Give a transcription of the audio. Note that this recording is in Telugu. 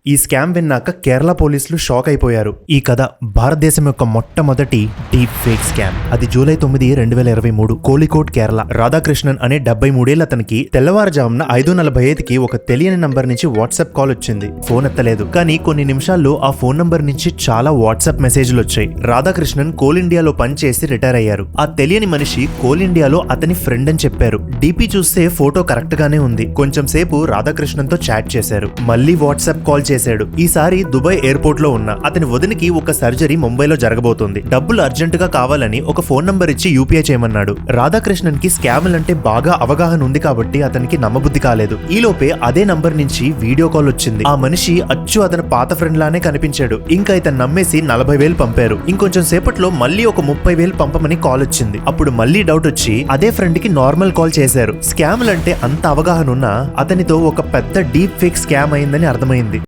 ఈ స్కామ్ విన్నాక కేరళ పోలీసులు షాక్ అయిపోయారు. ఈ కథ భారతదేశం యొక్క మొట్టమొదటి డీప్ ఫేక్ స్కామ్. అది జూలై 9, 2023 కోలికోట్ కేరళ. రాధాకృష్ణన్ అనే 73 ఏళ్ల అతనికి తెల్లవారుజామున 5:45కి ఒక తెలియని నంబర్ నుంచి వాట్సాప్ కాల్ వచ్చింది. ఫోన్ ఎత్తలేదు, కానీ కొన్ని నిమిషాల్లో ఆ ఫోన్ నంబర్ నుంచి చాలా వాట్సాప్ మెసేజ్లు వచ్చాయి. రాధాకృష్ణన్ కోల్ ఇండియాలో పనిచేసి రిటైర్ అయ్యారు. ఆ తెలియని మనిషి కోల్ ఇండియాలో అతని ఫ్రెండ్ అని చెప్పారు. డీపీ చూస్తే ఫోటో కరెక్ట్ గానే ఉంది. కొంచెం సేపు రాధాకృష్ణన్ తో చాట్ చేశారు. మళ్ళీ వాట్సాప్ కాల్ చేశాడు. ఈసారి దుబాయ్ ఎయిర్పోర్ట్ లో ఉన్న అతని వదినికి ఒక సర్జరీ ముంబైలో జరగబోతోంది. డబ్బులు అర్జెంట్ గా కావాలని ఒక ఫోన్ నంబర్ ఇచ్చి యూపీఐ చేయమన్నాడు. రాధాకృష్ణన్ కి స్కామ్లు అంటే బాగా అవగాహన ఉంది కాబట్టి అతనికి నమ్మబుద్ధి కాలేదు. ఈలోపే అదే నంబర్ నుంచి వీడియో కాల్ వచ్చింది. ఆ మనిషి అచ్చు అతని పాత ఫ్రెండ్ లానే కనిపించాడు. ఇంకా ఇతను నమ్మేసి 40,000 పంపారు. ఇంకొంచెం సేపట్లో మళ్ళీ ఒక 30,000 పంపమని కాల్ వచ్చింది. అప్పుడు మళ్ళీ డౌట్ వచ్చి అదే ఫ్రెండ్ కి నార్మల్ కాల్ చేశారు. స్కామ్లు అంటే అంత అవగాహన ఉన్నా అతనితో ఒక పెద్ద డీప్ ఫేక్ స్కామ్ అయిందని అర్థమైంది.